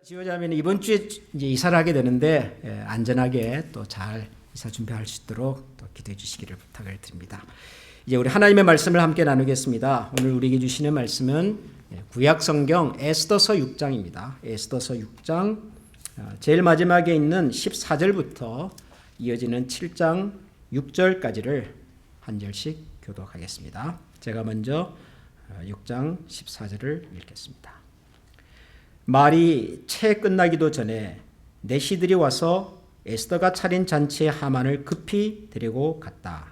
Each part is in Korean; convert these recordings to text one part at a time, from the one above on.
지휘자매는 이번 주에 이제 이사를 하게 되는데 안전하게 또 잘 이사 준비할 수 있도록 또 기도해 주시기를 부탁을 드립니다. 이제 우리 하나님의 말씀을 함께 나누겠습니다. 오늘 우리에게 주시는 말씀은 구약 성경 에스더서 6장입니다. 에스더서 6장 제일 마지막에 있는 14절부터 이어지는 7장 6절까지를 한 절씩 교독하겠습니다. 제가 먼저 6장 14절을 읽겠습니다. 말이 채 끝나기도 전에 내시들이 와서 에스더가 차린 잔치에 하만을 급히 데리고 갔다.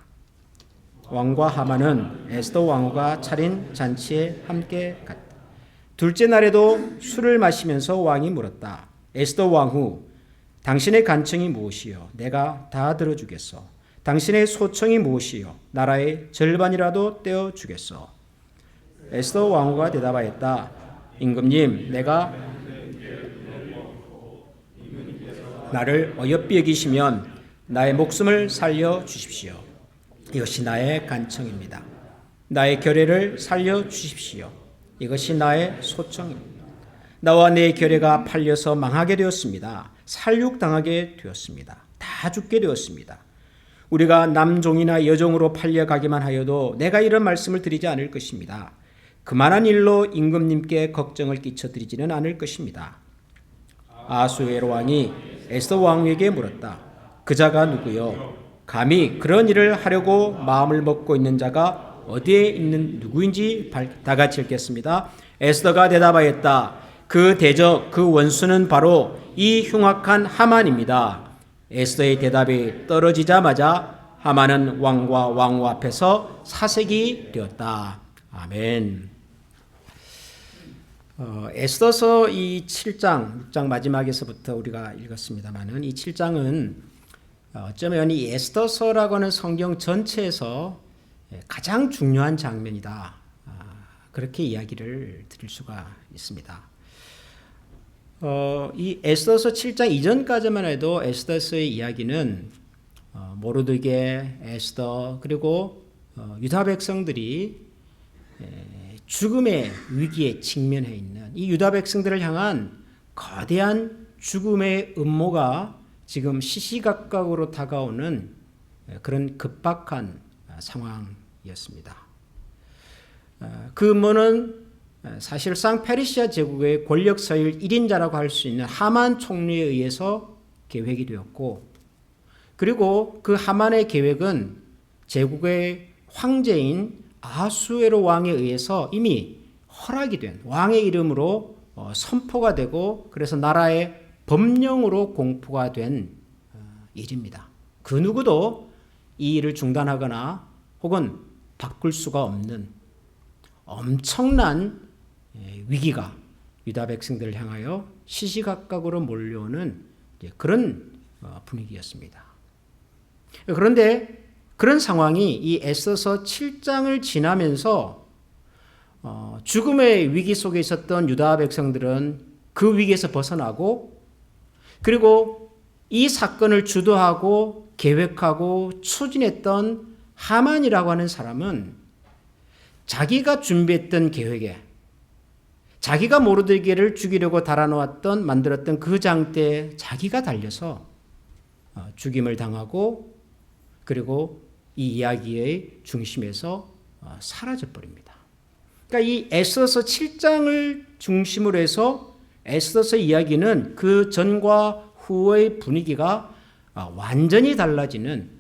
왕과 하만은 에스더 왕후가 차린 잔치에 함께 갔다. 둘째 날에도 술을 마시면서 왕이 물었다. 에스더 왕후, 당신의 간청이 무엇이요? 내가 다 들어주겠소. 당신의 소청이 무엇이요? 나라의 절반이라도 떼어주겠소. 에스더 왕후가 대답하였다. 임금님, 내가 나를 어여삐 여기시면 나의 목숨을 살려주십시오. 이것이 나의 간청입니다. 나의 결례를 살려주십시오. 이것이 나의 소청입니다. 나와 내 결례가 팔려서 망하게 되었습니다. 살육당하게 되었습니다. 다 죽게 되었습니다. 우리가 남종이나 여종으로 팔려가기만 하여도 내가 이런 말씀을 드리지 않을 것입니다. 그만한 일로 임금님께 걱정을 끼쳐드리지는 않을 것입니다. 아수에로 왕이 에스더 왕후에게 물었다. 그 자가 누구요? 감히 그런 일을 하려고 마음을 먹고 있는 자가 어디에 있는 누구인지 다 같이 읽겠습니다. 에스더가 대답하였다. 그 대적, 그 원수는 바로 이 흉악한 하만입니다. 에스더의 대답이 떨어지자마자 하만은 왕과 왕후 앞에서 사색이 되었다. 아멘. 에스더서 이 7장, 6장 마지막에서부터 우리가 읽었습니다만은 이 7장은 어쩌면 이 에스더서라고 하는 성경 전체에서 가장 중요한 장면이다. 그렇게 이야기를 드릴 수가 있습니다. 이 에스더서 7장 이전까지만 해도 에스더서의 이야기는 모르드게, 에스더 그리고 유다 백성들이 죽음의 위기에 직면해 있는 이 유다 백성들을 향한 거대한 죽음의 음모가 지금 시시각각으로 다가오는 그런 급박한 상황이었습니다. 그 음모는 사실상 페르시아 제국의 권력 서열 1인자라고 할 수 있는 하만 총리에 의해서 계획이 되었고, 그리고 그 하만의 계획은 제국의 황제인 아수에로 왕에 의해서 이미 허락이 된 왕의 이름으로 선포가 되고 그래서 나라의 법령으로 공포가 된 일입니다. 그 누구도 이 일을 중단하거나 혹은 바꿀 수가 없는 엄청난 위기가 유다 백성들을 향하여 시시각각으로 몰려오는 그런 분위기였습니다. 그런데 그런 상황이 이 에스더서 7장을 지나면서 죽음의 위기 속에 있었던 유다 백성들은 그 위기에서 벗어나고, 그리고 이 사건을 주도하고 계획하고 추진했던 하만이라고 하는 사람은 자기가 준비했던 계획에, 자기가 모르드게를 죽이려고 달아놓았던 만들었던 그 장대에 자기가 달려서 죽임을 당하고, 그리고 이 이야기의 중심에서 사라져버립니다. 그러니까 이 에스더서 7장을 중심으로 해서 에스더서 이야기는 그 전과 후의 분위기가 완전히 달라지는,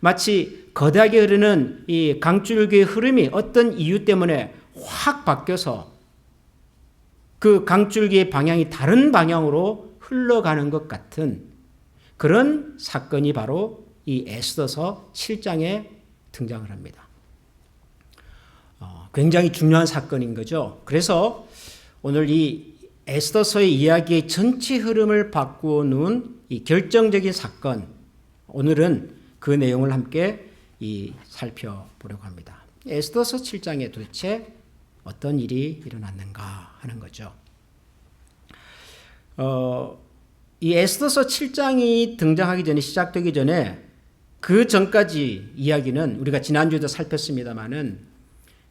마치 거대하게 흐르는 이 강줄기의 흐름이 어떤 이유 때문에 확 바뀌어서 그 강줄기의 방향이 다른 방향으로 흘러가는 것 같은 그런 사건이 바로 이 에스더서 7장에 등장을 합니다. 굉장히 중요한 사건인 거죠. 그래서 오늘 이 에스더서의 이야기의 전체 흐름을 바꾸어 놓은 이 결정적인 사건, 오늘은 그 내용을 함께 살펴보려고 합니다. 에스더서 7장에 도대체 어떤 일이 일어났는가 하는 거죠. 이 에스더서 7장이 등장하기 전에, 시작되기 전에 그 전까지 이야기는 우리가 지난주에도 살폈습니다만은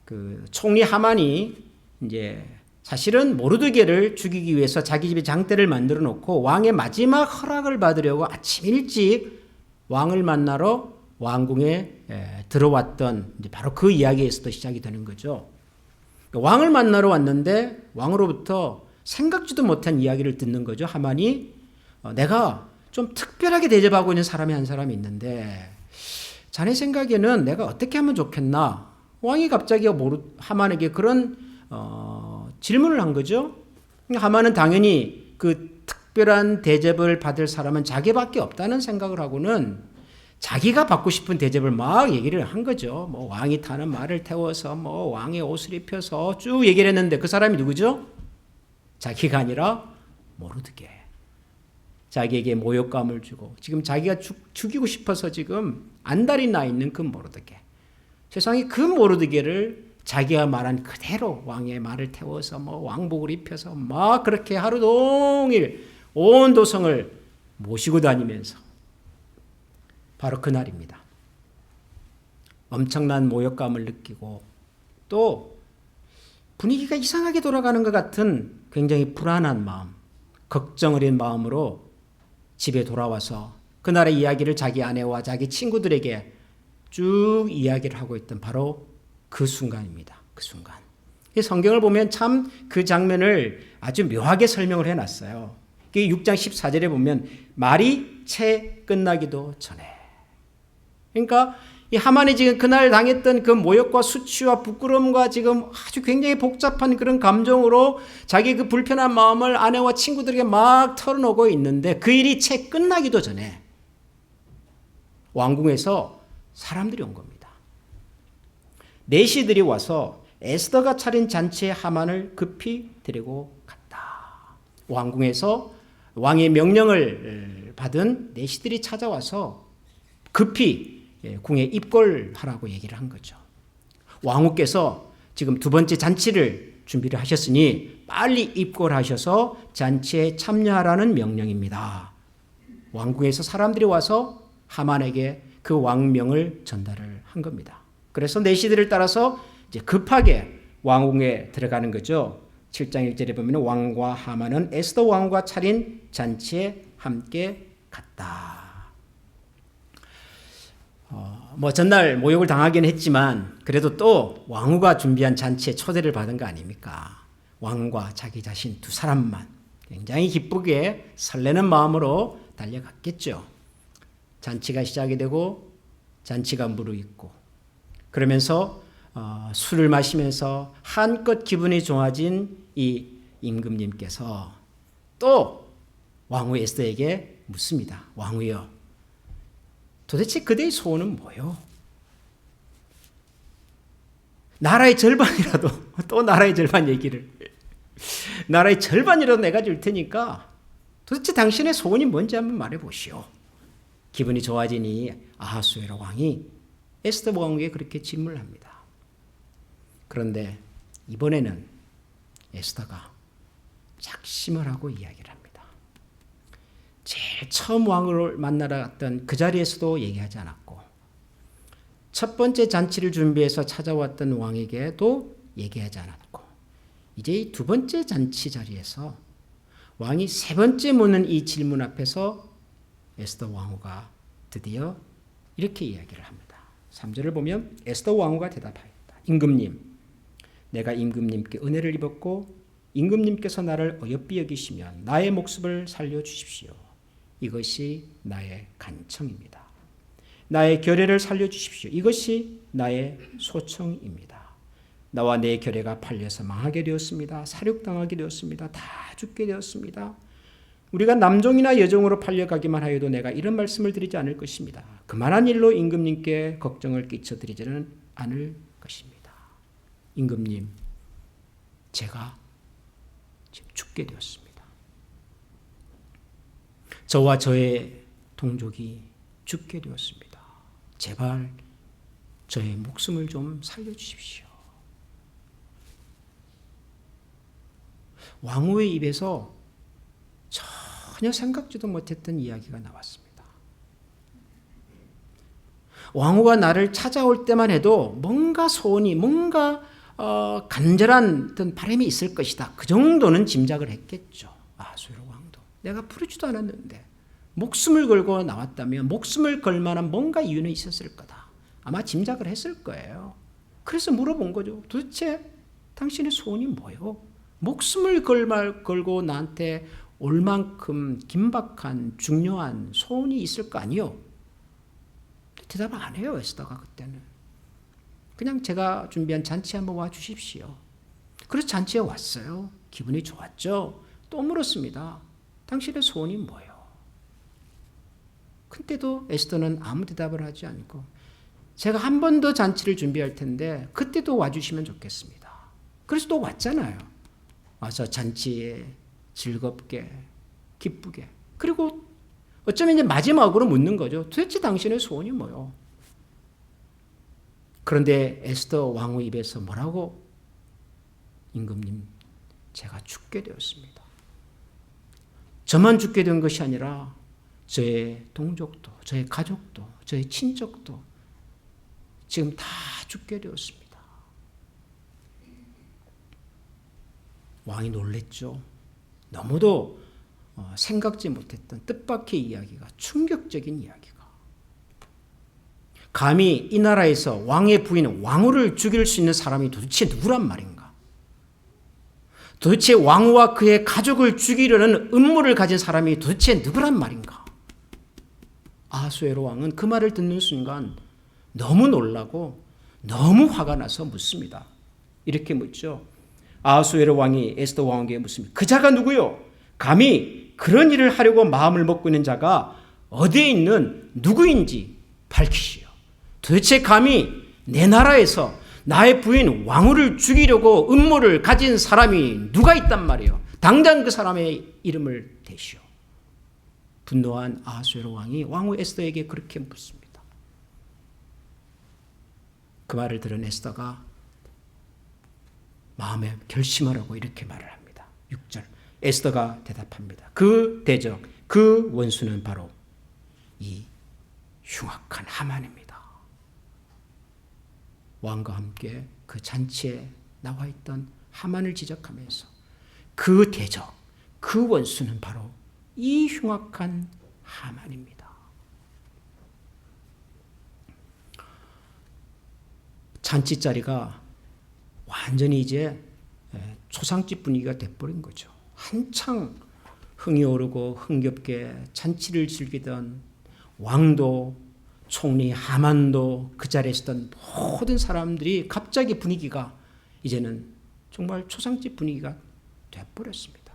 그 총리 하만이 이제 사실은 모르드게를 죽이기 위해서 자기 집에 장대를 만들어 놓고 왕의 마지막 허락을 받으려고 아침 일찍 왕을 만나러 왕궁에 들어왔던 바로 그 이야기에서도 시작이 되는 거죠. 왕을 만나러 왔는데 왕으로부터 생각지도 못한 이야기를 듣는 거죠. 하만이 내가 좀 특별하게 대접하고 있는 사람이 한 사람이 있는데 자네 생각에는 내가 어떻게 하면 좋겠나? 왕이 갑자기 하만에게 그런 질문을 한 거죠. 하만은 당연히 그 특별한 대접을 받을 사람은 자기밖에 없다는 생각을 하고는 자기가 받고 싶은 대접을 막 얘기를 한 거죠. 뭐 왕이 타는 말을 태워서 뭐 왕의 옷을 입혀서 쭉 얘기를 했는데 그 사람이 누구죠? 자기가 아니라 모르드게. 자기에게 모욕감을 주고 지금 자기가 죽이고 싶어서 지금 안달이 나 있는 그 모르드게. 세상에 그 모르드게를 자기가 말한 그대로 왕의 말을 태워서 뭐 왕복을 입혀서 막 그렇게 하루 종일 온 도성을 모시고 다니면서 바로 그날입니다. 엄청난 모욕감을 느끼고 또 분위기가 이상하게 돌아가는 것 같은 굉장히 불안한 마음, 걱정 어린 마음으로 집에 돌아와서 그날의 이야기를 자기 아내와 자기 친구들에게 쭉 이야기를 하고 있던 바로 그 순간입니다. 그 순간. 성경을 보면 참 그 장면을 아주 묘하게 설명을 해놨어요. 6장 14절에 보면 말이 채 끝나기도 전에. 그러니까 이 하만이 지금 그날 당했던 그 모욕과 수치와 부끄러움과 지금 아주 굉장히 복잡한 그런 감정으로 자기 그 불편한 마음을 아내와 친구들에게 막 털어놓고 있는데 그 일이 채 끝나기도 전에 왕궁에서 사람들이 온 겁니다. 내시들이 와서 에스더가 차린 잔치에 하만을 급히 데리고 갔다. 왕궁에서 왕의 명령을 받은 내시들이 찾아와서 급히 궁에 입궐하라고 얘기를 한 거죠. 왕후께서 지금 두 번째 잔치를 준비를 하셨으니 빨리 입궐하셔서 잔치에 참여하라는 명령입니다. 왕궁에서 사람들이 와서 하만에게 그 왕명을 전달을 한 겁니다. 그래서 내시들을 따라서 이제 급하게 왕궁에 들어가는 거죠. 7장 1절에 보면 왕과 하만은 에스더 왕과 차린 잔치에 함께 갔다. 뭐 전날 모욕을 당하긴 했지만 그래도 또 왕후가 준비한 잔치에 초대를 받은 거 아닙니까? 왕과 자기 자신 두 사람만 굉장히 기쁘게 설레는 마음으로 달려갔겠죠. 잔치가 시작이 되고 잔치가 무르익고 그러면서 술을 마시면서 한껏 기분이 좋아진 이 임금님께서 또 왕후 에스더에게 묻습니다. 왕후여, 도대체 그대의 소원은 뭐요? 나라의 절반이라도 또 나라의 절반 얘기를 나라의 절반이라도 내가 줄 테니까 도대체 당신의 소원이 뭔지 한번 말해 보시오. 기분이 좋아지니 아하수에로 왕이 에스더 왕후에게 그렇게 질문을 합니다. 그런데 이번에는 에스더가 작심을 하고 이야기를 합니다. 제일 처음 왕을 만나러 갔던 그 자리에서도 얘기하지 않았고 첫 번째 잔치를 준비해서 찾아왔던 왕에게도 얘기하지 않았고 이제 이 두 번째 잔치 자리에서 왕이 세 번째 묻는 이 질문 앞에서 에스더 왕후가 드디어 이렇게 이야기를 합니다. 3절을 보면 에스더 왕후가 대답하였다. 임금님, 내가 임금님께 은혜를 입었고 임금님께서 나를 어여삐 여기시면 나의 목숨을 살려주십시오. 이것이 나의 간청입니다. 나의 결례를 살려주십시오. 이것이 나의 소청입니다. 나와 내 결례가 팔려서 망하게 되었습니다. 사륙당하게 되었습니다. 다 죽게 되었습니다. 우리가 남종이나 여종으로 팔려가기만 하여도 내가 이런 말씀을 드리지 않을 것입니다. 그만한 일로 임금님께 걱정을 끼쳐드리지는 않을 것입니다. 임금님, 제가 지금 죽게 되었습니다. 저와 저의 동족이 죽게 되었습니다. 제발 저의 목숨을 좀 살려주십시오. 왕후의 입에서 전혀 생각지도 못했던 이야기가 나왔습니다. 왕후가 나를 찾아올 때만 해도 뭔가 소원이, 뭔가 간절한 어떤 바람이 있을 것이다. 그 정도는 짐작을 했겠죠. 아수에로 왕도 내가 부르지도 않았는데 목숨을 걸고 나왔다면 목숨을 걸 만한 뭔가 이유는 있었을 거다. 아마 짐작을 했을 거예요. 그래서 물어본 거죠. 도대체 당신의 소원이 뭐예요? 목숨을 걸고 나한테 올 만큼 긴박한 중요한 소원이 있을 거 아니요? 대답을 안 해요. 에스더가 그때는. 그냥 제가 준비한 잔치에 한번 와 주십시오. 그래서 잔치에 왔어요. 기분이 좋았죠. 또 물었습니다. 당신의 소원이 뭐예요? 그때도 에스더는 아무 대답을 하지 않고 제가 한 번 더 잔치를 준비할 텐데 그때도 와주시면 좋겠습니다. 그래서 또 왔잖아요. 와서 잔치에 즐겁게 기쁘게 그리고 어쩌면 이제 마지막으로 묻는 거죠. 도대체 당신의 소원이 뭐요? 그런데 에스더 왕후 입에서 뭐라고? 임금님, 제가 죽게 되었습니다. 저만 죽게 된 것이 아니라 저의 동족도, 저의 가족도, 저의 친족도 지금 다 죽게 되었습니다. 왕이 놀랬죠. 너무도 생각지 못했던 뜻밖의 이야기가, 충격적인 이야기가. 감히 이 나라에서 왕의 부인 왕후를 죽일 수 있는 사람이 도대체 누구란 말인가? 도대체 왕후와 그의 가족을 죽이려는 음모를 가진 사람이 도대체 누구란 말인가? 아수에로 왕은 그 말을 듣는 순간 너무 놀라고 너무 화가 나서 묻습니다. 이렇게 묻죠. 아수에로 왕이 에스더 왕에게 묻습니다. 그 자가 누구요? 감히 그런 일을 하려고 마음을 먹고 있는 자가 어디에 있는 누구인지 밝히시오. 도대체 감히 내 나라에서 나의 부인 왕후를 죽이려고 음모를 가진 사람이 누가 있단 말이에요. 당장 그 사람의 이름을 대시오. 분노한 아수에로 왕이 왕후 에스더에게 그렇게 묻습니다. 그 말을 들은 에스더가 마음에 결심을 하고 이렇게 말을 합니다. 6절 에스더가 대답합니다. 그 대적, 그 원수는 바로 이 흉악한 하만입니다. 왕과 함께 그 잔치에 나와 있던 하만을 지적하면서 그 대적, 그 원수는 바로 이 흉악한 하만입니다. 잔치 자리가 완전히 이제 초상집 분위기가 돼버린 거죠. 한창 흥이 오르고 흥겹게 잔치를 즐기던 왕도 총리 하만도 그 자리에 있었던 모든 사람들이 갑자기 분위기가 이제는 정말 초상집 분위기가 돼버렸습니다.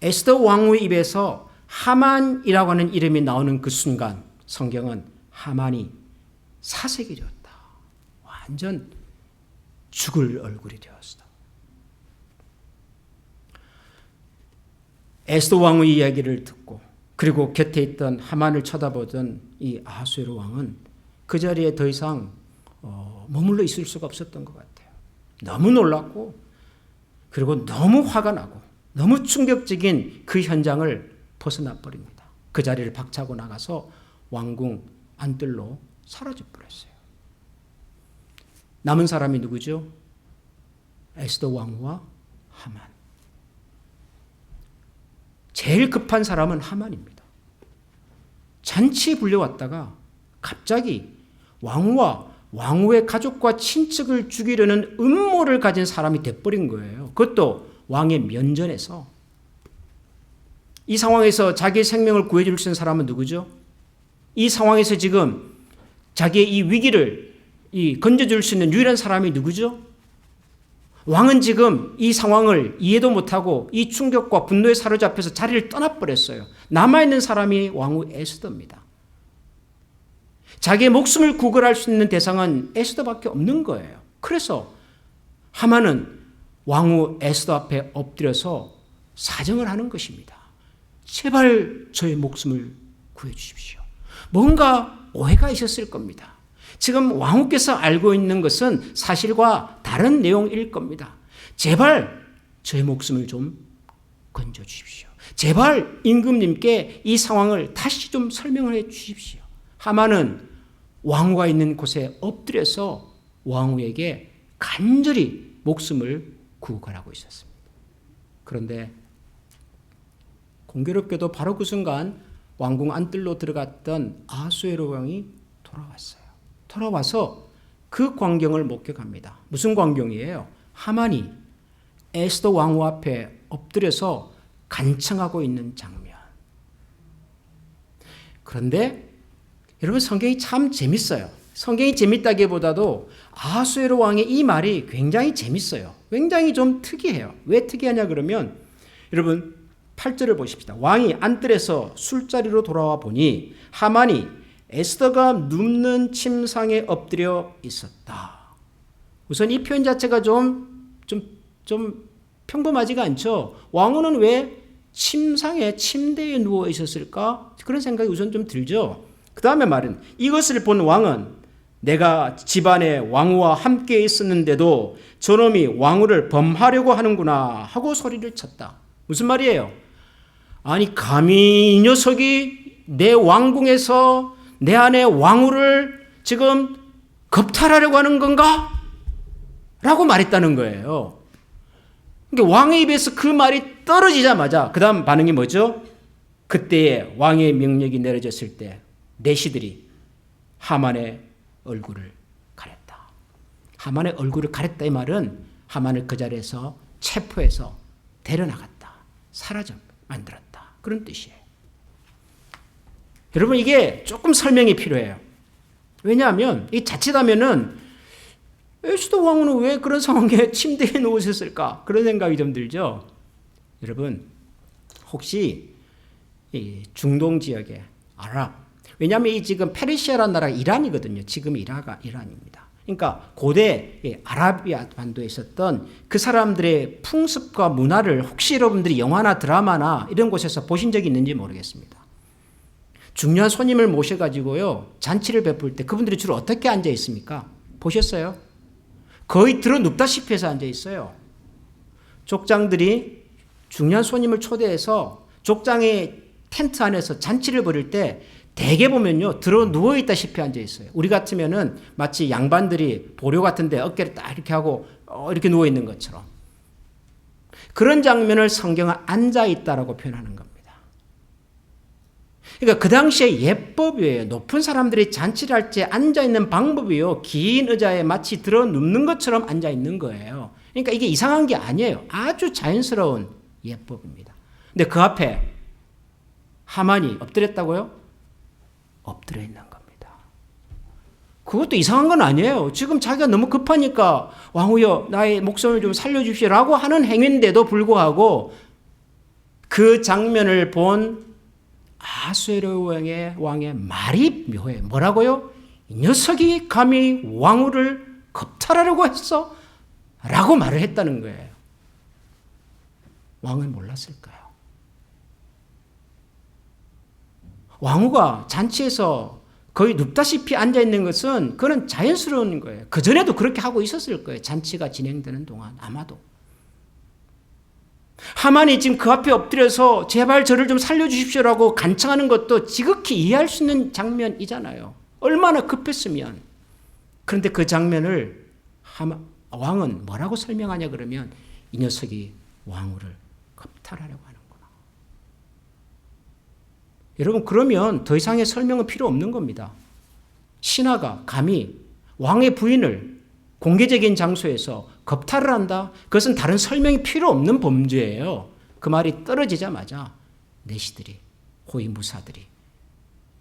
에스더 왕후의 입에서 하만이라고 하는 이름이 나오는 그 순간 성경은 하만이 사색이 되었다. 완전 죽을 얼굴이 되었다. 에스더 왕후의 이야기를 듣고 그리고 곁에 있던 하만을 쳐다보던 이 아수에로 왕은 그 자리에 더 이상 머물러 있을 수가 없었던 것 같아요. 너무 놀랐고 그리고 너무 화가 나고 너무 충격적인 그 현장을 벗어나 버립니다. 그 자리를 박차고 나가서 왕궁 안뜰로 사라져 버렸어요. 남은 사람이 누구죠? 에스더 왕후와 하만. 제일 급한 사람은 하만입니다. 잔치에 불려왔다가 갑자기 왕후와 왕후의 가족과 친척을 죽이려는 음모를 가진 사람이 돼버린 거예요. 그것도 왕의 면전에서. 이 상황에서 자기의 생명을 구해줄 수 있는 사람은 누구죠? 이 상황에서 지금 자기의 이 위기를 건져줄 수 있는 유일한 사람이 누구죠? 왕은 지금 이 상황을 이해도 못하고 이 충격과 분노에 사로잡혀서 자리를 떠나버렸어요. 남아있는 사람이 왕후 에스더입니다. 자기의 목숨을 구걸할 수 있는 대상은 에스더밖에 없는 거예요. 그래서 하만은 왕후 에스더 앞에 엎드려서 사정을 하는 것입니다. 제발 저의 목숨을 구해주십시오. 뭔가 오해가 있었을 겁니다. 지금 왕후께서 알고 있는 것은 사실과 다른 내용일 겁니다. 제발 저의 목숨을 좀 건져주십시오. 제발 임금님께 이 상황을 다시 좀 설명을 해 주십시오. 하만은 왕후가 있는 곳에 엎드려서 왕후에게 간절히 목숨을 구걸하고 있었습니다. 그런데 공교롭게도 바로 그 순간 왕궁 안뜰로 들어갔던 아수에로 왕이 돌아왔어요. 돌아와서 그 광경을 목격합니다. 무슨 광경이에요? 하만이 에스더 왕후 앞에 엎드려서 간청하고 있는 장면. 그런데 여러분, 성경이 참 재밌어요. 성경이 재밌다기보다도 아수에로 왕의 이 말이 굉장히 재밌어요. 굉장히 좀 특이해요. 왜 특이하냐 그러면 여러분 8절을 보십시다. 왕이 안뜰에서 술자리로 돌아와 보니 하만이 에스더가 눕는 침상에 엎드려 있었다. 우선 이 표현 자체가 좀 평범하지가 않죠. 왕후는 왜 침대에 누워 있었을까? 그런 생각이 우선 좀 들죠. 그 다음에 말은 이것을 본 왕은 내가 집안에 왕후와 함께 있었는데도 저놈이 왕후를 범하려고 하는구나 하고 소리를 쳤다. 무슨 말이에요? 아니, 감히 이 녀석이 내 왕궁에서 내 아내 왕후를 지금 겁탈하려고 하는 건가? 라고 말했다는 거예요. 그러니까 왕의 입에서 그 말이 떨어지자마자 그 다음 반응이 뭐죠? 그때에 왕의 명령이 내려졌을 때 내시들이 하만의 얼굴을 가렸다. 하만의 얼굴을 가렸다 이 말은 하만을 그 자리에서 체포해서 데려나갔다. 사라져 만들었다. 그런 뜻이에요. 여러분, 이게 조금 설명이 필요해요. 왜냐하면 이 자칫하면은 에스더 왕후는 왜 그런 상황에 침대에 누워 있었을까? 그런 생각이 좀 들죠. 여러분, 혹시 이 중동 지역의 아랍, 왜냐하면 이 지금 페르시아라는 나라가 이란이거든요. 지금 이란입니다. 그러니까 고대 아라비아 반도에 있었던 그 사람들의 풍습과 문화를 혹시 여러분들이 영화나 드라마나 이런 곳에서 보신 적이 있는지 모르겠습니다. 중요한 손님을 모셔가지고요, 잔치를 베풀 때 그분들이 주로 어떻게 앉아 있습니까? 보셨어요? 거의 들어 눕다시피 해서 앉아 있어요. 족장들이 중요한 손님을 초대해서 족장의 텐트 안에서 잔치를 벌일 때 대개 보면요, 들어 누워 있다시피 앉아 있어요. 우리 같으면은 마치 양반들이 보료 같은데 어깨를 딱 이렇게 하고 이렇게 누워 있는 것처럼. 그런 장면을 성경은 앉아 있다라고 표현하는 겁니다. 그러니까 그 당시에 예법이에요. 높은 사람들이 잔치를 할 때 앉아 있는 방법이요, 긴 의자에 마치 들어 눕는 것처럼 앉아 있는 거예요. 그러니까 이게 이상한 게 아니에요. 아주 자연스러운 예법입니다. 근데 그 앞에 하만이 엎드렸다고요? 엎드려 있는 겁니다. 그것도 이상한 건 아니에요. 지금 자기가 너무 급하니까 왕후여 나의 목숨을 좀 살려주시라고 하는 행위인데도 불구하고 그 장면을 본 아수에로 왕의 말이 묘해요. 뭐라고요? 이 녀석이 감히 왕후를 겁탈하려고 했어? 라고 말을 했다는 거예요. 왕은 몰랐을까요? 왕후가 잔치에서 거의 눕다시피 앉아있는 것은 그건 자연스러운 거예요. 그전에도 그렇게 하고 있었을 거예요. 잔치가 진행되는 동안 아마도. 하만이 지금 그 앞에 엎드려서 제발 저를 좀 살려주십시오라고 간청하는 것도 지극히 이해할 수 있는 장면이잖아요. 얼마나 급했으면. 그런데 그 장면을 왕은 뭐라고 설명하냐 그러면 이 녀석이 왕후를 겁탈하려고 하는구나. 여러분, 그러면 더 이상의 설명은 필요 없는 겁니다. 신하가 감히 왕의 부인을 공개적인 장소에서 겁탈을 한다? 그것은 다른 설명이 필요 없는 범죄예요. 그 말이 떨어지자마자 내시들이, 호위무사들이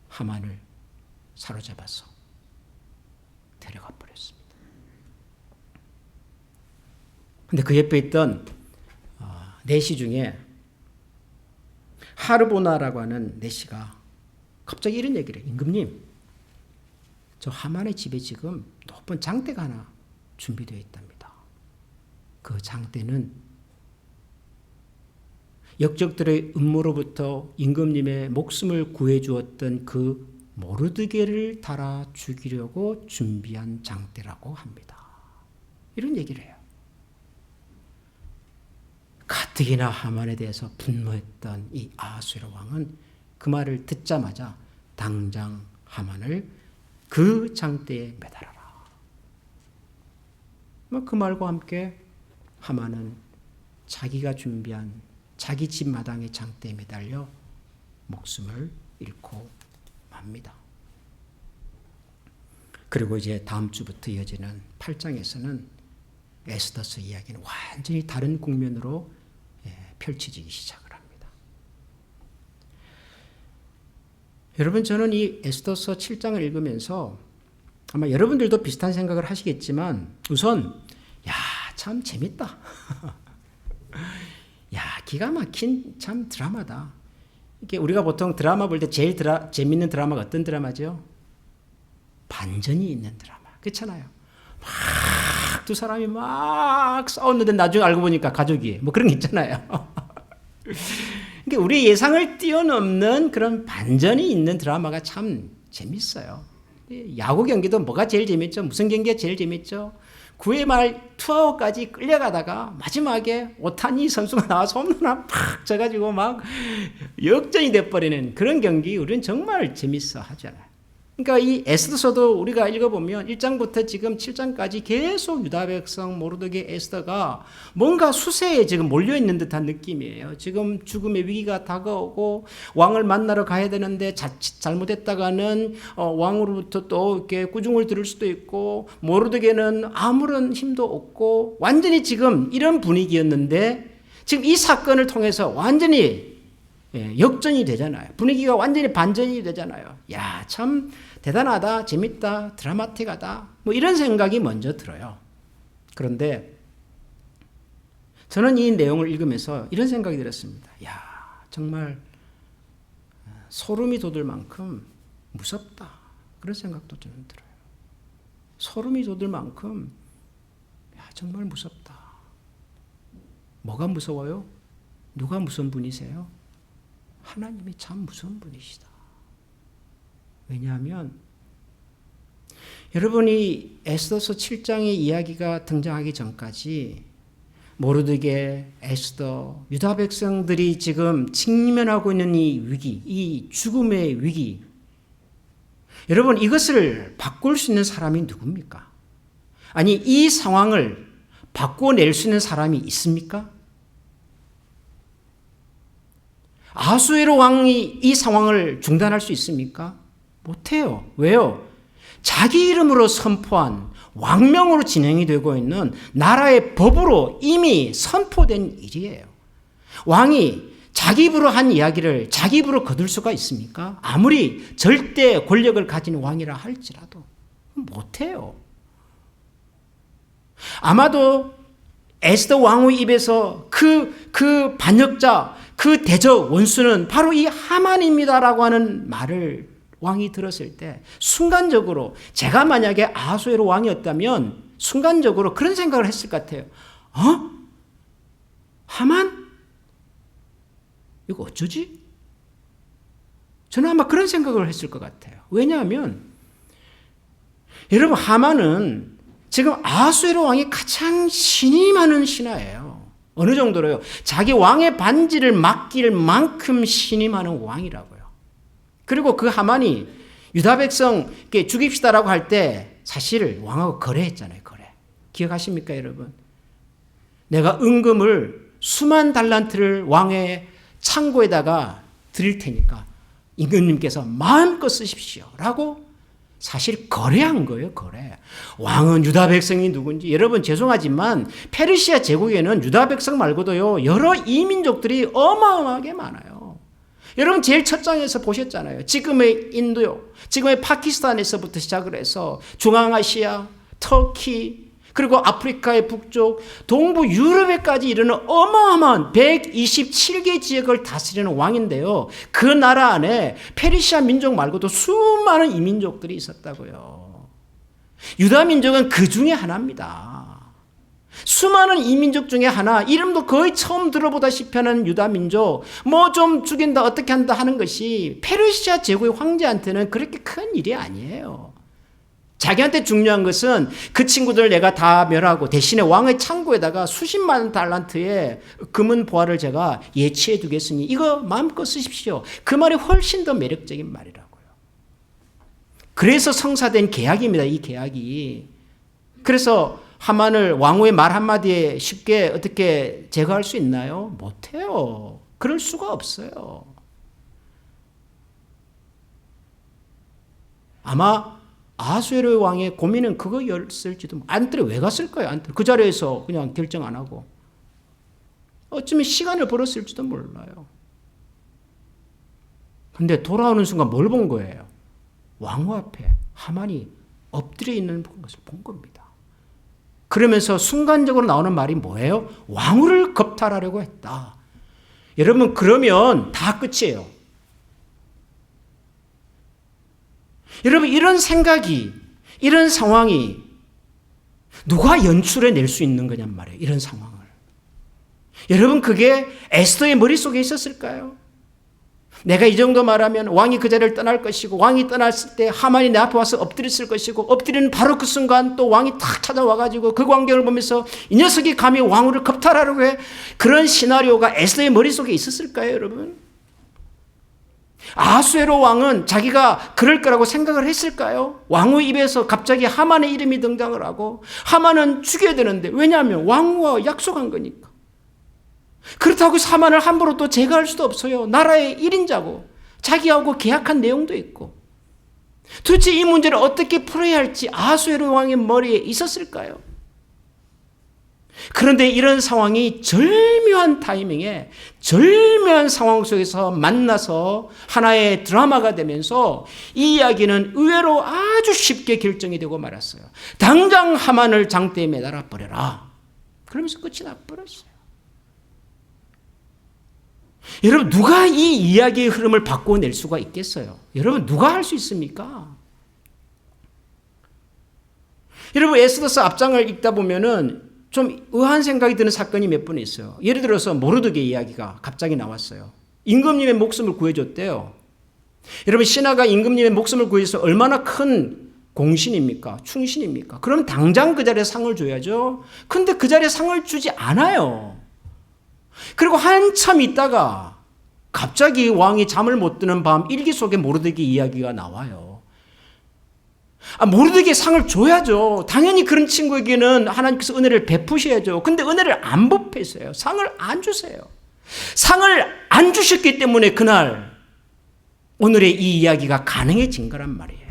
하만을 사로잡아서 데려가 버렸습니다. 근데 그 옆에 있던 내시 중에 하르보나라고 하는 내시가 갑자기 이런 얘기를 해요. 임금님, 저 하만의 집에 지금 높은 장대가 하나 준비되어 있답니다. 그 장대는 역적들의 음모로부터 임금님의 목숨을 구해주었던 그 모르드게를 달아 죽이려고 준비한 장대라고 합니다. 이런 얘기를 해요. 가뜩이나 하만에 대해서 분노했던 이 아하수에로 왕은 그 말을 듣자마자 당장 하만을 그 장대에 매달아라. 그 말과 함께 하만은 자기가 준비한 자기 집 마당의 장대에 매달려 목숨을 잃고 맙니다. 그리고 이제 다음 주부터 이어지는 8장에서는 에스더서 이야기는 완전히 다른 국면으로 펼쳐지기 시작을 합니다. 여러분, 저는 이 에스더서 7장을 읽으면서 아마 여러분들도 비슷한 생각을 하시겠지만 우선 참 재밌다. 기가 막힌 참 드라마다. 이게 우리가 보통 드라마 볼 때 제일 재밌는 드라마가 어떤 드라마죠? 반전이 있는 드라마. 그렇잖아요. 막 두 사람이 막 싸웠는데 나중에 알고 보니까 가족이 뭐 그런 게 있잖아요. 그러니까 우리 예상을 뛰어넘는 그런 반전이 있는 드라마가 참 재밌어요. 야구 경기도 뭐가 제일 재밌죠? 무슨 경기가 제일 재밌죠? 9회 말 투아웃까지 끌려가다가 마지막에 오타니 선수가 나와서 홈런 팍 쳐가지고 막 역전이 돼버리는 그런 경기 우리는 정말 재밌어 하잖아요. 그러니까 이 에스더서도 우리가 읽어보면 1장부터 지금 7장까지 계속 유다 백성 모르드게 에스더가 뭔가 수세에 지금 몰려있는 듯한 느낌이에요. 지금 죽음의 위기가 다가오고 왕을 만나러 가야 되는데 자칫 잘못했다가는 왕으로부터 또 이렇게 꾸중을 들을 수도 있고 모르드게는 아무런 힘도 없고 완전히 지금 이런 분위기였는데 지금 이 사건을 통해서 완전히 역전이 되잖아요. 분위기가 완전히 반전이 되잖아요. 참 대단하다, 재밌다, 드라마틱하다 뭐 이런 생각이 먼저 들어요. 그런데 저는 이 내용을 읽으면서 이런 생각이 들었습니다. 정말 소름이 돋을 만큼 무섭다. 그런 생각도 저는 들어요. 소름이 돋을 만큼 정말 무섭다. 뭐가 무서워요? 누가 무서운 분이세요? 하나님이 참 무서운 분이시다. 왜냐하면 여러분이 에스더서 7장의 이야기가 등장하기 전까지 모르드게, 에스더, 유다 백성들이 지금 직면하고 있는 이 위기, 이 죽음의 위기, 여러분 이것을 바꿀 수 있는 사람이 누굽니까? 아니 이 상황을 바꿔낼 수 있는 사람이 있습니까? 아수에로 왕이 이 상황을 중단할 수 있습니까? 못해요. 왜요? 자기 이름으로 선포한 왕명으로 진행이 되고 있는 나라의 법으로 이미 선포된 일이에요. 왕이 자기 입으로 한 이야기를 자기 입으로 거둘 수가 있습니까? 아무리 절대 권력을 가진 왕이라 할지라도 못해요. 아마도 에스더 왕의 입에서 그 반역자, 그 대적 원수는 바로 이 하만입니다라고 하는 말을 왕이 들었을 때 순간적으로 제가 만약에 아하수에로 왕이었다면 순간적으로 그런 생각을 했을 것 같아요. 하만? 이거 어쩌지? 저는 아마 그런 생각을 했을 것 같아요. 왜냐하면 여러분 하만은 지금 아하수에로 왕이 가장 신이 많은 신하예요. 어느 정도로요? 자기 왕의 반지를 맡길 만큼 신이 많은 왕이라고요. 그리고 그 하만이 유다 백성 죽입시다라고 할 때 사실 왕하고 거래했잖아요. 거래. 기억하십니까 여러분? 내가 은금을 수만 달란트를 왕의 창고에다가 드릴 테니까 임금님께서 마음껏 쓰십시오 라고 사실 거래한 거예요. 거래. 왕은 유다 백성이 누군지 여러분 죄송하지만 페르시아 제국에는 유다 백성 말고도요 여러 이민족들이 어마어마하게 많아요. 여러분 제일 첫 장에서 보셨잖아요. 지금의 인도요, 지금의 파키스탄에서부터 시작을 해서 중앙아시아, 터키, 그리고 아프리카의 북쪽, 동부 유럽에까지 이르는 어마어마한 127개 지역을 다스리는 왕인데요. 그 나라 안에 페르시아 민족 말고도 수많은 이민족들이 있었다고요. 유다 민족은 그 중에 하나입니다. 수많은 이민족 중에 하나, 이름도 거의 처음 들어보다시피 하는 유다 민족, 뭐 좀 죽인다 어떻게 한다 하는 것이 페르시아 제국의 황제한테는 그렇게 큰 일이 아니에요. 자기한테 중요한 것은 그 친구들 내가 다 멸하고 대신에 왕의 창고에다가 수십만 달란트의 금은 보화를 제가 예치해 두겠으니 이거 마음껏 쓰십시오. 그 말이 훨씬 더 매력적인 말이라고요. 그래서 성사된 계약입니다. 이 계약이. 그래서 하만을 왕후의 말 한마디에 쉽게 어떻게 제거할 수 있나요? 못해요. 그럴 수가 없어요. 아마 아수에르 왕의 고민은 그거였을지도. 안뜰에 왜 갔을까요? 안뜰 그 자리에서 그냥 결정 안 하고 어쩌면 시간을 벌었을지도 몰라요. 근데 돌아오는 순간 뭘 본 거예요? 왕후 앞에 하만이 엎드려 있는 것을 본 겁니다. 그러면서 순간적으로 나오는 말이 뭐예요? 왕후를 겁탈하려고 했다. 여러분, 그러면 다 끝이에요. 여러분, 이런 생각이, 이런 상황이 누가 연출해낼 수 있는 거냔 말이에요. 이런 상황을. 여러분, 그게 에스더의 머릿속에 있었을까요? 내가 이 정도 말하면 왕이 그 자리를 떠날 것이고, 왕이 떠났을 때 하만이 내 앞에 와서 엎드렸을 것이고, 엎드리는 바로 그 순간 또 왕이 탁 찾아와가지고 그 광경을 보면서 이 녀석이 감히 왕후를 겁탈하려고 해. 그런 시나리오가 에스더의 머릿속에 있었을까요, 여러분? 아수에로 왕은 자기가 그럴 거라고 생각을 했을까요? 왕후 입에서 갑자기 하만의 이름이 등장을 하고, 하만은 죽여야 되는데, 왜냐하면 왕후와 약속한 거니까. 그렇다고 하만을 함부로 또 제거할 수도 없어요. 나라의 1인자고 자기하고 계약한 내용도 있고. 도대체 이 문제를 어떻게 풀어야 할지 아수에로 왕의 머리에 있었을까요? 그런데 이런 상황이 절묘한 타이밍에 절묘한 상황 속에서 만나서 하나의 드라마가 되면서 이 이야기는 의외로 아주 쉽게 결정이 되고 말았어요. 당장 하만을 장대에 매달아 버려라. 그러면서 끝이 나버렸어요. 여러분, 누가 이 이야기의 흐름을 바꿔낼 수가 있겠어요? 여러분, 누가 할 수 있습니까? 여러분, 에스더서 앞장을 읽다 보면은 좀 의아한 생각이 드는 사건이 몇 번 있어요. 예를 들어서 모르드게 이야기가 갑자기 나왔어요. 임금님의 목숨을 구해줬대요. 여러분, 신하가 임금님의 목숨을 구해서 얼마나 큰 공신입니까? 충신입니까? 그럼 당장 그 자리에 상을 줘야죠. 근데 그 자리에 상을 주지 않아요. 그리고 한참 있다가 갑자기 왕이 잠을 못 드는 밤 일기 속에 모르드게 이야기가 나와요. 모르드게 상을 줘야죠. 당연히 그런 친구에게는 하나님께서 은혜를 베푸셔야죠. 근데 은혜를 안 베푸세요. 상을 안 주세요. 상을 안 주셨기 때문에 그날 오늘의 이 이야기가 가능해진 거란 말이에요.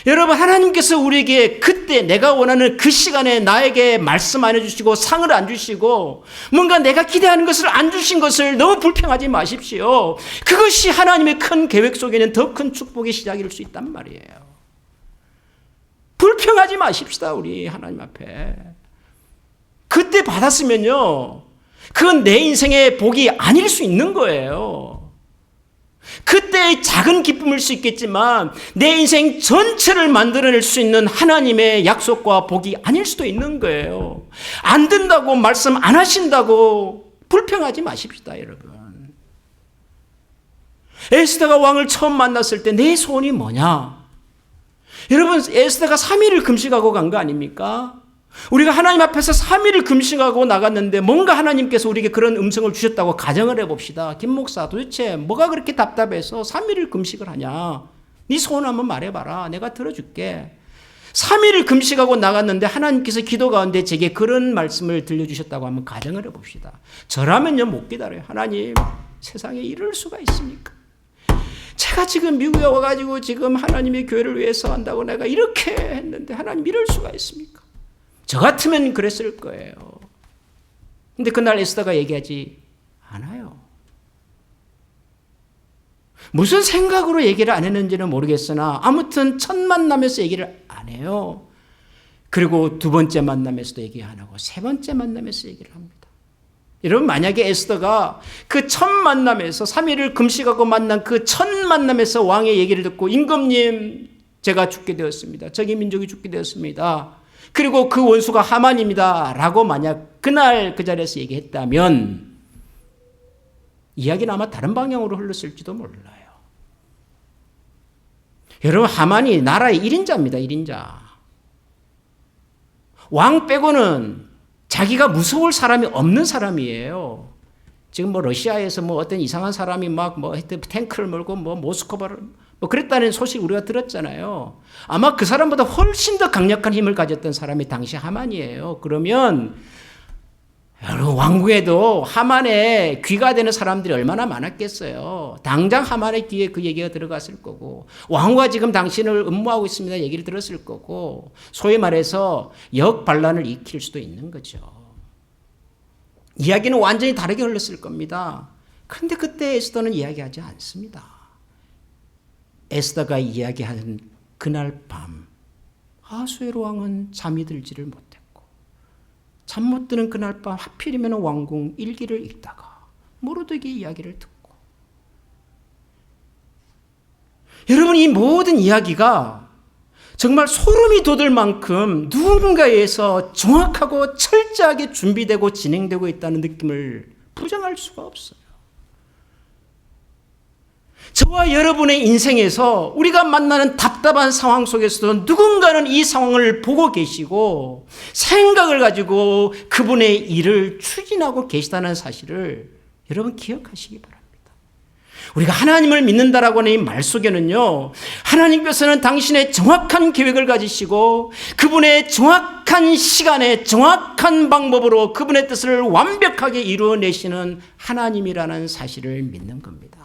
여러분, 하나님께서 우리에게 그때 내가 원하는 그 시간에 나에게 말씀 안 해주시고 상을 안 주시고 뭔가 내가 기대하는 것을 안 주신 것을 너무 불평하지 마십시오. 그것이 하나님의 큰 계획 속에는 더 큰 축복의 시작일 수 있단 말이에요. 불평하지 마십시다, 우리 하나님 앞에. 그때 받았으면요, 그건 내 인생의 복이 아닐 수 있는 거예요. 그때의 작은 기쁨일 수 있겠지만 내 인생 전체를 만들어낼 수 있는 하나님의 약속과 복이 아닐 수도 있는 거예요. 안 된다고 말씀 안 하신다고 불평하지 마십시다, 여러분. 에스더가 왕을 처음 만났을 때 내 소원이 뭐냐? 여러분, 에스더가 3일을 금식하고 간 거 아닙니까? 우리가 하나님 앞에서 3일을 금식하고 나갔는데 뭔가 하나님께서 우리에게 그런 음성을 주셨다고 가정을 해봅시다. 김 목사, 도대체 뭐가 그렇게 답답해서 3일을 금식을 하냐? 네 소원 한번 말해봐라. 내가 들어줄게. 3일을 금식하고 나갔는데 하나님께서 기도 가운데 제게 그런 말씀을 들려주셨다고 한번 가정을 해봅시다. 저라면요, 못 기다려요. 하나님, 세상에 이럴 수가 있습니까? 제가 지금 미국에 와가지고 지금 하나님의 교회를 위해서 한다고 내가 이렇게 했는데 하나님 이럴 수가 있습니까? 저 같으면 그랬을 거예요. 근데 그날 에스더가 얘기하지 않아요. 무슨 생각으로 얘기를 안 했는지는 모르겠으나 아무튼 첫 만남에서 얘기를 안 해요. 그리고 두 번째 만남에서도 얘기 안 하고 세 번째 만남에서 얘기를 합니다. 여러분, 만약에 에스더가 그 첫 만남에서 3일을 금식하고 만난 그 첫 만남에서 왕의 얘기를 듣고 임금님, 제가 죽게 되었습니다. 저기 민족이 죽게 되었습니다. 그리고 그 원수가 하만입니다. 라고 만약 그날 그 자리에서 얘기했다면 이야기는 아마 다른 방향으로 흘렀을지도 몰라요. 여러분, 하만이 나라의 1인자입니다. 1인자. 왕 빼고는 자기가 무서울 사람이 없는 사람이에요. 지금 뭐 러시아에서 뭐 어떤 이상한 사람이 막 뭐 탱크를 몰고 뭐 모스크바를 뭐 그랬다는 소식 우리가 들었잖아요. 아마 그 사람보다 훨씬 더 강력한 힘을 가졌던 사람이 당시 하만이에요. 그러면 여러분, 왕궁에도 하만에 귀가 되는 사람들이 얼마나 많았겠어요. 당장 하만의 귀에 그 얘기가 들어갔을 거고, 왕후가 지금 당신을 음모하고 있습니다 얘기를 들었을 거고, 소위 말해서 역반란을 일으킬 수도 있는 거죠. 이야기는 완전히 다르게 흘렀을 겁니다. 그런데 그때 에스더는 이야기하지 않습니다. 에스더가 이야기하는 그날 밤, 아수에로 왕은 잠이 들지를 못했고, 잠 못 드는 그날 밤 하필이면 왕궁 일기를 읽다가 모르드게의 이야기를 듣고, 여러분, 이 모든 이야기가 정말 소름이 돋을 만큼 누군가에서 정확하고 철저하게 준비되고 진행되고 있다는 느낌을 부정할 수가 없어요. 저와 여러분의 인생에서 우리가 만나는 답답한 상황 속에서도 누군가는 이 상황을 보고 계시고 생각을 가지고 그분의 일을 추진하고 계시다는 사실을 여러분 기억하시기 바랍니다. 우리가 하나님을 믿는다라고 하는 이 말 속에는요, 하나님께서는 당신의 정확한 계획을 가지시고 그분의 정확한 시간에 정확한 방법으로 그분의 뜻을 완벽하게 이루어내시는 하나님이라는 사실을 믿는 겁니다.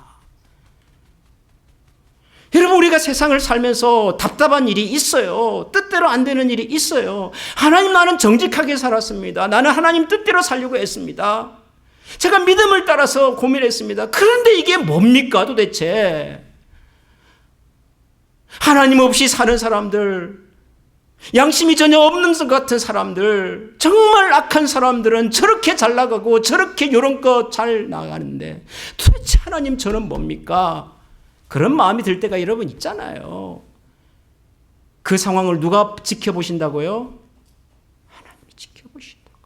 여러분, 우리가 세상을 살면서 답답한 일이 있어요. 뜻대로 안 되는 일이 있어요. 하나님, 나는 정직하게 살았습니다. 나는 하나님 뜻대로 살려고 했습니다. 제가 믿음을 따라서 고민했습니다. 그런데 이게 뭡니까 도대체? 하나님 없이 사는 사람들, 양심이 전혀 없는 것 같은 사람들, 정말 악한 사람들은 저렇게 잘 나가고 저렇게 요런껏 잘 나가는데 도대체 하나님 저는 뭡니까? 그런 마음이 들 때가 여러분 있잖아요. 그 상황을 누가 지켜보신다고요? 하나님이 지켜보신다고.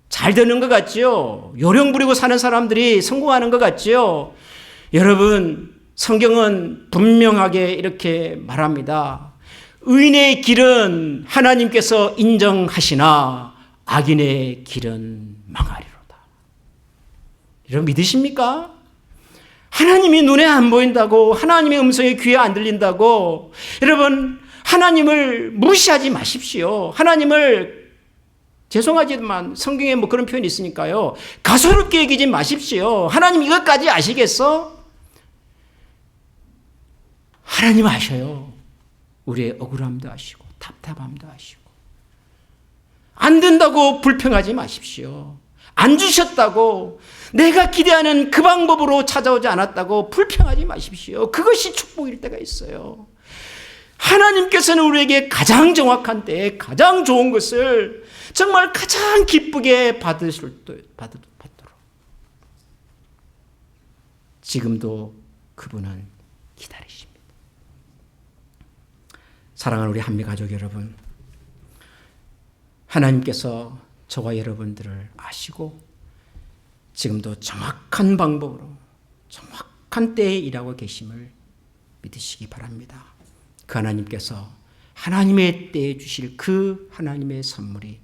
잘 되는 것 같죠? 요령 부리고 사는 사람들이 성공하는 것 같죠? 여러분, 성경은 분명하게 이렇게 말합니다. 의인의 길은 하나님께서 인정하시나 악인의 길은 망하리로다. 여러분, 믿으십니까? 하나님이 눈에 안 보인다고, 하나님의 음성이 귀에 안 들린다고, 여러분, 하나님을 무시하지 마십시오. 하나님을, 죄송하지만 성경에 뭐 그런 표현이 있으니까요, 가소롭게 여기지 마십시오. 하나님 이것까지 아시겠어? 하나님 아셔요. 우리의 억울함도 아시고 답답함도 아시고. 안 된다고 불평하지 마십시오. 안 주셨다고, 내가 기대하는 그 방법으로 찾아오지 않았다고 불평하지 마십시오. 그것이 축복일 때가 있어요. 하나님께서는 우리에게 가장 정확한 때에 가장 좋은 것을 정말 가장 기쁘게 받도록 지금도 그분은 기다리십니다. 사랑하는 우리 한미가족 여러분, 하나님께서 저와 여러분들을 아시고 지금도 정확한 방법으로 정확한 때에 일하고 계심을 믿으시기 바랍니다. 그 하나님께서 하나님의 때에 주실 그 하나님의 선물이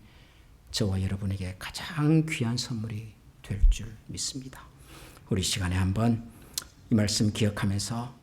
저와 여러분에게 가장 귀한 선물이 될 줄 믿습니다. 우리 시간에 한번 이 말씀 기억하면서